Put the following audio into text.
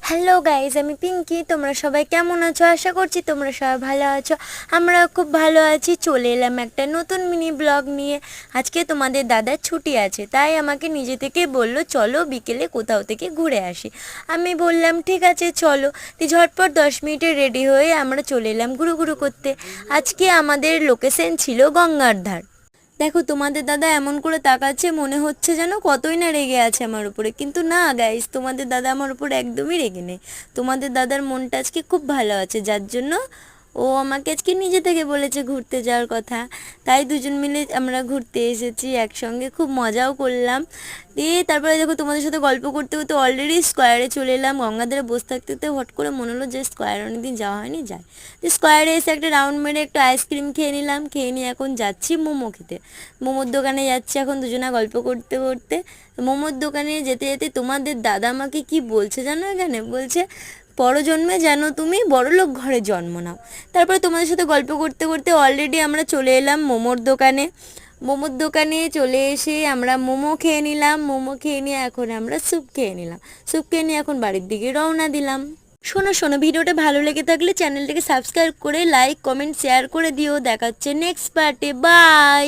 Hello guys, আমি পিঙ্কি। তোমরা সবাই কেমন আছো? আশা করছি তোমরা সবাই ভালো আছো। আমরা খুব ভালো আছি। চলে এলাম একটা নতুন মিনি ব্লগ নিয়ে। আজকে তোমাদের দাদার ছুটি আছে, তাই আমাকে নিজে থেকে বলল চলো বিকেলে কোথাও থেকে ঘুরে আসি। আমি বললাম ঠিক আছে চলো। ঝটপট 10 মিনিটে রেডি হয়ে আমরা চলে এলাম ঘুরু ঘুরু করতে। আজকে আমাদের লোকেশন ছিল গঙ্গার ধার। দেখো, তোমাদের দাদা এমন করে তাকাচ্ছে, মনে হচ্ছে যেন কতই না রেগে আছে আমার উপরে, কিন্তু না গাইস, তোমাদের দাদা আমার উপরে একদমই রেগে নেই। তোমাদের দাদার মনটা আজকে খুব ভালো আছে, যার জন্য ও আমাকে আজকে নিজে থেকে বলেছে ঘুরতে যাওয়ার কথা। তাই দুজন মিলে আমরা ঘুরতে এসেছি একসঙ্গে, খুব মজাও করলাম। দিয়ে তারপরে দেখো, তোমাদের সাথে গল্প করতে করতে অলরেডি স্কোয়ারে চলে এলাম। গঙ্গাধারে বসে থাকতে থাকতে হট করে মনে হলো যে স্কোয়ার অনেকদিন যাওয়া হয়নি, যায়। তো স্কোয়ারে এসে একটা রাউন্ড মেরে একটু আইসক্রিম খেয়ে নিলাম। খেয়ে নিয়ে এখন যাচ্ছি মোমো খেতে। মোমোর দোকানে যাচ্ছি এখন দুজনা গল্প করতে করতে। মোমোর দোকানে যেতে যেতে তোমাদের দাদা আমাকে কি বলছে জানো? এখানে বলছে পরজন্মে যেন তুমি বড়লোক ঘরে জন্ম নাও। তারপরে তোমাদের সাথে গল্প করতে করতে অলরেডি আমরা চলে এলাম মোমোর দোকানে। মোমোর দোকানে চলে এসে আমরা মোমো খেয়ে নিলাম। মোমো খেয়ে নিয়ে এখন আমরা স্যুপ খেয়ে নিলাম। স্যুপ খেয়ে নিয়ে এখন বাড়ির দিকে রওনা দিলাম। শোনো শোনো, ভিডিওটা ভালো লেগে থাকলে চ্যানেলটাকে সাবস্ক্রাইব করে লাইক কমেন্ট শেয়ার করে দিও। দেখাচ্ছে নেক্সট পার্টে। বাই।